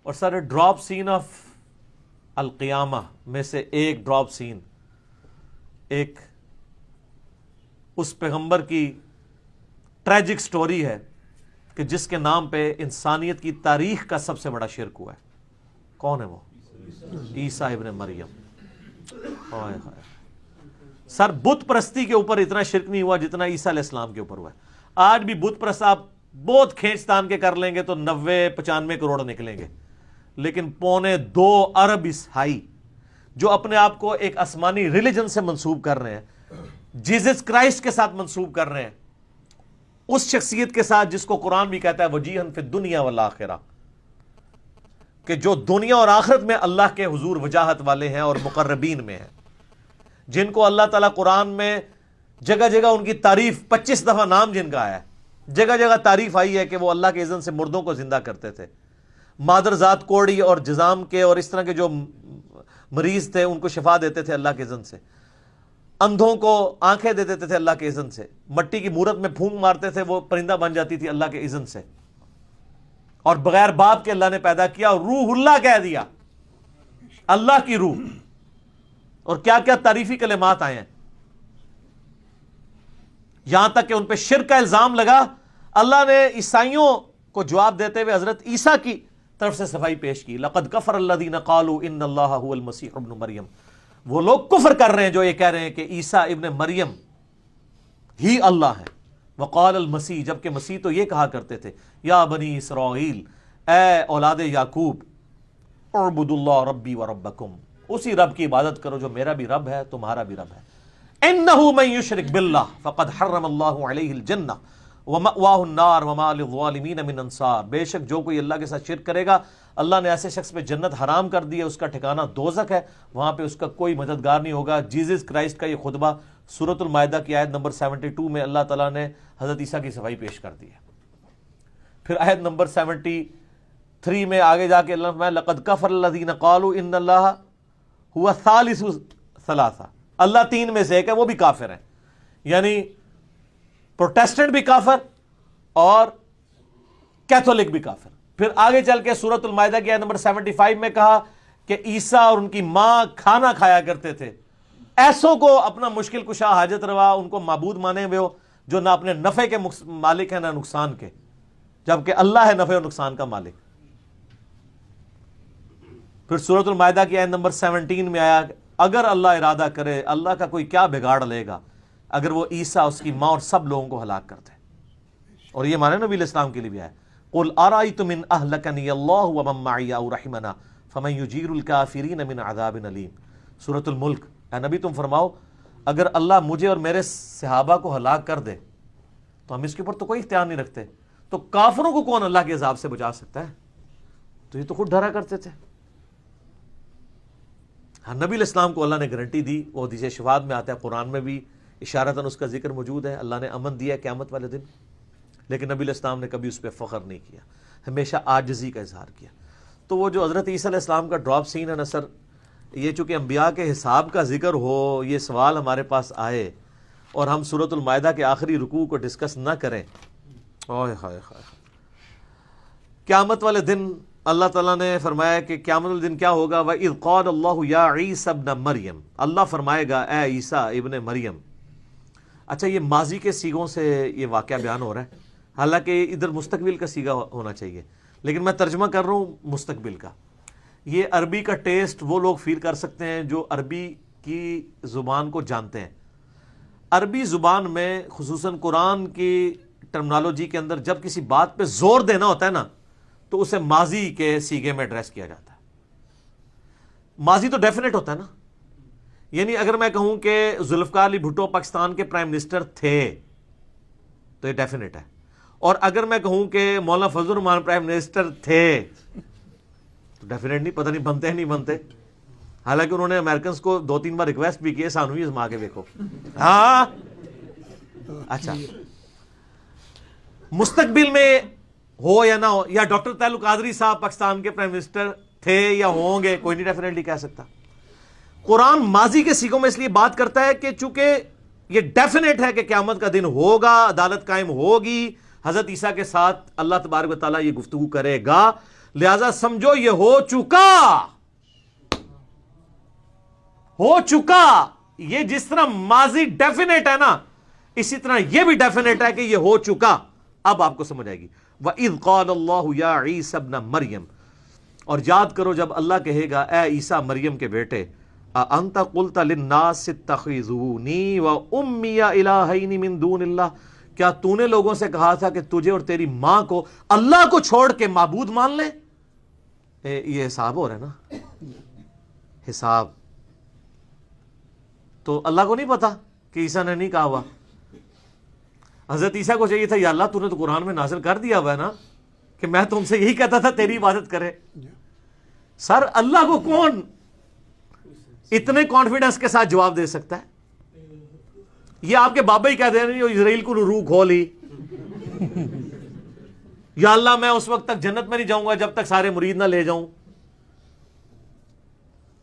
اور سر drop scene of القیامہ میں سے ایک ڈراپ سین ایک اس پیغمبر کی ٹریجک سٹوری ہے کہ جس کے نام پہ انسانیت کی تاریخ کا سب سے بڑا شرک ہوا ہے. کون ہے وہ؟ عیسیٰ ابن مریم. ہائے ہائے سر، بت پرستی کے اوپر اتنا شرک نہیں ہوا جتنا عیسیٰ علیہ السلام کے اوپر ہوا ہے. آج بھی بت پرست آپ بہت کھینچ تان کے کر لیں گے تو 90-95 کروڑ نکلیں گے، لیکن 2.25 ارب عیسائی جو اپنے آپ کو ایک آسمانی ریلیجن سے منسوب کر رہے ہیں، جیزس کرائسٹ کے ساتھ منسوب کر رہے ہیں، اس شخصیت کے ساتھ جس کو قرآن بھی کہتا ہے وجیہن فی الدنیا والآخرہ، کہ جو دنیا اور آخرت میں اللہ کے حضور وجاہت والے ہیں اور مقربین میں ہیں، جن کو اللہ تعالیٰ قرآن میں جگہ جگہ ان کی تعریف 25 دفعہ نام جن کا آیا ہے، جگہ جگہ تعریف آئی ہے کہ وہ اللہ کے اذن سے مردوں کو زندہ کرتے تھے، مادر ذات کوڑی اور جزام کے اور اس طرح کے جو مریض تھے ان کو شفا دیتے تھے اللہ کے اذن سے، اندھوں کو آنکھیں دے دیتے تھے اللہ کے اذن سے، مٹی کی مورت میں پھونک مارتے تھے وہ پرندہ بن جاتی تھی اللہ کے اذن سے، اور بغیر باپ کے اللہ نے پیدا کیا اور روح اللہ کہہ دیا، اللہ کی روح. اور کیا کیا تعریفی کلمات آئے ہیں، یہاں تک کہ ان پہ شرک کا الزام لگا. اللہ نے عیسائیوں کو جواب دیتے ہوئے حضرت عیسیٰ کی طرف سے صفائی پیش کی. لقد کفر الذین قالوا ان اللہ هو المسیح ابن مریم. وہ لوگ کفر کر رہے ہیں جو یہ کہہ رہے ہیں کہ عیسیٰ ابن مریم ہی اللہ ہے. وقال المسیح، جبکہ مسیح تو یہ کہا کرتے تھے یا بنی اسرائیل، اے اولاد یعقوب، اعبدوا اللہ ربی و ربکم، اسی رب کی عبادت کرو جو میرا بھی رب ہے تمہارا بھی رب ہے. انہ من یشرک باللہ فقد حرم اللہ علیہ الجنہ ومأواہ النار وما للظالمین من انصار. بے شک جو کوئی اللہ کے ساتھ شرک کرے گا اللہ نے ایسے شخص پہ جنت حرام کر دی ہے، اس کا ٹھکانہ دوزخ ہے، وہاں پہ اس کا کوئی مددگار نہیں ہوگا. جیزس کرائسٹ کا یہ خطبہ سورۃ المائدہ کی آیت نمبر 72 میں اللہ تعالیٰ نے حضرت عیسیٰ کی صفائی پیش کر دی ہے. پھر آیت نمبر 73 میں آگے جا کے اللہ فرمایا لقد کفر الذین قالوا ان اللہ هو الثالث ثلاثہ، اللہ تین میں سے ایک ہے، وہ بھی کافر ہیں. یعنی پروٹیسٹنٹ بھی کافر اور کیتھولک بھی کافر. پھر آگے چل کے سورۃ المائدہ کی آیت نمبر 75 میں کہا کہ عیسیٰ اور ان کی ماں کھانا کھایا کرتے تھے. ایسوں کو اپنا مشکل کشا حاجت روا ان کو معبود مانے ہوئے ہو جو نہ اپنے نفع کے مالک ہیں نہ نقصان کے، جبکہ اللہ ہے نفع اور نقصان کا مالک. پھر سورۃ المائدہ کی آیت نمبر 17 میں آیا اگر اللہ ارادہ کرے اللہ کا کوئی کیا بگاڑ لے گا اگر وہ عیسیٰ، اس کی ماں اور سب لوگوں کو ہلاک کر دے. اور یہ معنی نبی علیہ السلام کے لیے بھی آیا قل ارأیتم ان اہلکنی اللہ ومن معی او رحمنا فمن یجیر الکافرین من عذاب علیم. سورۃ الملک. اے نبی تم فرماؤ اگر اللہ مجھے اور میرے صحابہ کو ہلاک کر دے تو ہم اس کے اوپر تو کوئی اختیار نہیں رکھتے، تو کافروں کو کون اللہ کے عذاب سے بچا سکتا ہے؟ تو یہ تو خود ڈرا کرتے تھے. ہاں نبی علیہ السلام کو اللہ نے گارنٹی دی، وہ حدیث شفاعت میں آتا ہے، قرآن میں بھی اشارتاً اس کا ذکر موجود ہے، اللہ نے امن دیا ہے قیامت والے دن. لیکن نبی علیہ السلام نے کبھی اس پہ فخر نہیں کیا، ہمیشہ عاجزی کا اظہار کیا. تو وہ جو حضرت عیسیٰ علیہ السلام کا ڈراپ سین ہے نا سر، یہ چونکہ انبیاء کے حساب کا ذکر ہو، یہ سوال ہمارے پاس آئے اور ہم سورۃ المائدہ کے آخری رکوع کو ڈسکس نہ کریں، اوہ ہائے ہائے. قیامت والے دن اللہ تعالیٰ نے فرمایا کہ قیامت والے دن کیا ہوگا، وَإِذْ قَالَ اللَّهُ يَا عِيسَى ابْنَ مَرْيَمَ، اللہ فرمائے گا اے عیسیٰ ابن مریم. اچھا یہ ماضی کے سیغوں سے یہ واقعہ بیان ہو رہا ہے، حالانکہ ادھر مستقبل کا سیغہ ہونا چاہیے، لیکن میں ترجمہ کر رہا ہوں مستقبل کا. یہ عربی کا ٹیسٹ وہ لوگ فیل کر سکتے ہیں جو عربی کی زبان کو جانتے ہیں. عربی زبان میں خصوصاً قرآن کی ٹرمنالوجی کے اندر جب کسی بات پہ زور دینا ہوتا ہے نا تو اسے ماضی کے سیغے میں ایڈریس کیا جاتا ہے. ماضی تو ڈیفینیٹ ہوتا ہے نا، یعنی اگر میں کہوں کہ ذوالفقار علی بھٹو پاکستان کے پرائم منسٹر تھے تو یہ ڈیفینیٹ ہے، اور اگر میں کہوں کہ مولانا فضل الرحمان پرائم منسٹر تھے تو ڈیفینیٹ نہیں، پتہ نہیں بنتے ہیں نہیں بنتے. حالانکہ انہوں نے امریکنز کو 2-3 بار ریکویسٹ بھی کیے سانو ہی آزما کے دیکھو. ہاں اچھا مستقبل میں ہو یا نہ ہو، یا ڈاکٹر طاہر القادری صاحب پاکستان کے پرائم منسٹر تھے یا ہوں گے، کوئی نہیں ڈیفینیٹلی کہہ سکتا. قرآن ماضی کے سیغوں میں اس لیے بات کرتا ہے کہ چونکہ یہ ڈیفینیٹ ہے کہ قیامت کا دن ہوگا، عدالت قائم ہوگی، حضرت عیسیٰ کے ساتھ اللہ تبارک و تعالیٰ یہ گفتگو کرے گا، لہذا سمجھو یہ ہو چکا. یہ جس طرح ماضی ڈیفینیٹ ہے نا، اسی طرح یہ بھی ڈیفینیٹ ہے کہ یہ ہو چکا. اب آپ کو سمجھ آئے گی. وَإِذْ قَالَ اللَّهُ يَا عِيسَى ابْنَ مَرْيَمَ، اور یاد کرو جب اللہ کہے گا اے عیسیٰ مریم کے بیٹے، أَأَنْتَ قُلْتَ لِلنَّاسِ اتَّخِذُونِي وَأُمِّيَ إِلَٰهَيْنِ مِن دُونِ اللَّهِ، کیا تو نے لوگوں سے کہا تھا کہ تجھے اور تیری ماں کو اللہ کو چھوڑ کے معبود مان لیں؟ یہ حساب ہو رہا ہے نا، حساب. تو اللہ کو نہیں پتا کہ عیسیٰ نے نہیں کہا ہوا. حضرت عیسیٰ کو چاہیے تھا یا اللہ تو نے تو قرآن میں نازل کر دیا ہوا ہے نا کہ میں تم سے یہی کہتا تھا تیری عبادت کرے. سر اللہ کو کون اتنے کانفیڈنس کے ساتھ جواب دے سکتا ہے؟ یہ آپ کے بابا ہی کہتے ہیں اسرائیل کو روح کھولی، یا اللہ میں اس وقت تک جنت میں نہیں جاؤں گا جب تک سارے مرید نہ لے جاؤں.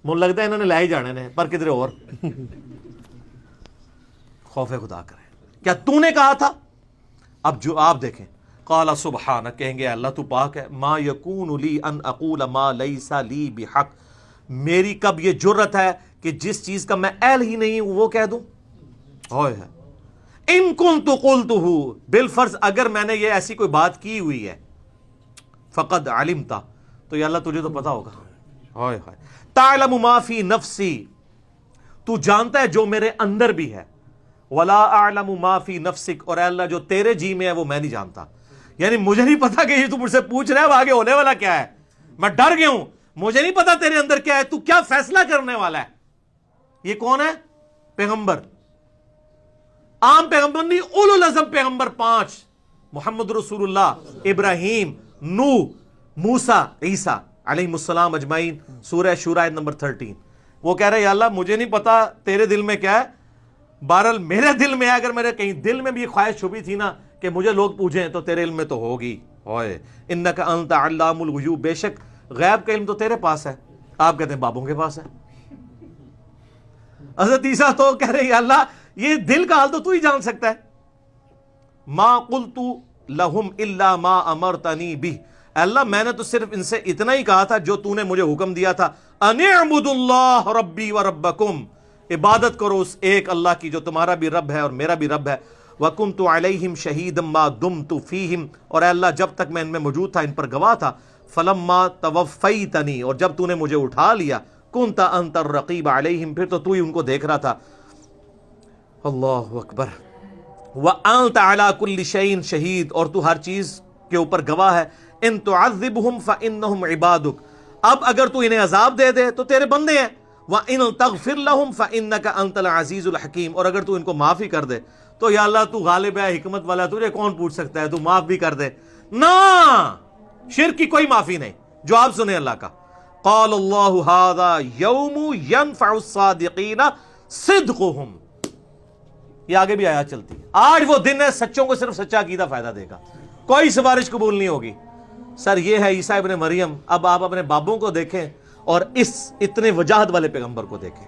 مجھے لگتا ہے انہوں نے لے ہی جانے نے، پر کدھر اور. خوف خدا کرے. کیا تو نے کہا تھا؟ اب جو آپ دیکھیں، قال سبحانک، کہیں گے اللہ تو پاک ہے، ما یکون لی ان اقول ما لیس لی بحق، میری کب یہ جرت ہے کہ جس چیز کا میں اہل ہی نہیں ہوں وہ کہہ دوں. ہوئے ہے ان کنت قلتہ، بالفرض اگر میں نے یہ ایسی کوئی بات کی ہوئی ہے، فقد علمتا، تو یا اللہ تجھے تو پتا ہوگا. ہوئے ہے تعلم ما فی نفسی، تو جانتا ہے جو میرے اندر بھی ہے. ولا اعلم ما فی نفسک، اور اے اللہ جو تیرے جی میں ہے وہ میں نہیں جانتا. یعنی مجھے نہیں پتا کہ یہ تو مجھ سے پوچھ رہا ہے اب آگے ہونے والا کیا ہے، میں ڈر گیا ہوں، مجھے نہیں پتا تیرے اندر کیا ہے، تو کیا فیصلہ کرنے والا ہے. یہ کون ہے؟ پیغمبر، عام پیغمبر نہیں، اولو العزم پیغمبر 5، محمد رسول اللہ، ابراہیم، نوح، موسیٰ، عیسیٰ علیہ السلام اجمعین. سورہ شورى آیت نمبر 13. وہ کہہ رہے یا اللہ مجھے نہیں پتا تیرے دل میں کیا ہے، بہرحال میرے دل میں ہے، اگر میرے کہیں دل میں بھی خواہش چھپی تھی نا کہ مجھے لوگ پوچھیں تو تیرے علم میں تو ہوگی. اوئے انک انت علام الغیوب، بے شک غیب کا علم تو تیرے پاس ہے. آپ کہتے ہیں بابوں کے پاس ہے. حضرت عیسیٰ تو کہہ رہے یا اللہ یہ دل کا حال تو ہی جان سکتا ہے. ما قلت لہم الا ما امرتنی بہ، اللہ میں نے تو صرف ان سے اتنا ہی کہا تھا جو تو نے مجھے حکم دیا تھا، ان اعبدوا اللہ ربی و ربکم، عبادت کرو اس ایک اللہ کی جو تمہارا بھی رب ہے اور میرا بھی رب ہے. وَكُنْتُ عَلَيْهِمْ شَهِيدًا مَا دُمْتُ فِيهِمْ، اور اے اللہ جب تک میں ان میں موجود تھا ان پر گواہ تھا. فَلَمَّا تَوَفَّيْتَنِي، اور جب تو نے مجھے اٹھا لیا، كُنْتَ أَنْتَ الرَّقِيبَ عَلَيْهِمْ، پھر تو ہی ان کو دیکھ رہا تھا. اللہ اکبر. وَأَنْتَ عَلَى كُلِّ شَيْءٍ شَهِيدٌ، اور تو ہر چیز کے اوپر گواہ ہے. إِن تُعَذِّبْهُمْ فَإِنَّهُمْ عِبَادُكَ، اب اگر تو انہیں عذاب دے دے تو تیرے بندے ہیں. وَإِن تَغْفِرْ لَهُمْ فَإِنَّكَ أَنْتَ الْعَزِيزُ الْحَكِيمُ، اور اگر تو ان کو معافی کر دے تو یا اللہ تو غالب ہے، حکمت والا، تجھے کون پوچھ سکتا ہے، تو معاف بھی کر دے. نا شرک کی کوئی معافی نہیں. جواب سنیں اللہ کا. قال اللہ ھذا یوم ینفع الصادقین صدقہم، یہ آگے بھی آیات چلتی ہے. آج وہ دن ہے سچوں کو صرف سچا عقیدہ فائدہ دے گا، کوئی سفارش قبول نہیں ہوگی. سر یہ ہے عیسیٰ ابن مریم. اب آپ اپنے بابوں کو دیکھیں اور اس اتنے وجاہت والے پیغمبر کو دیکھیں.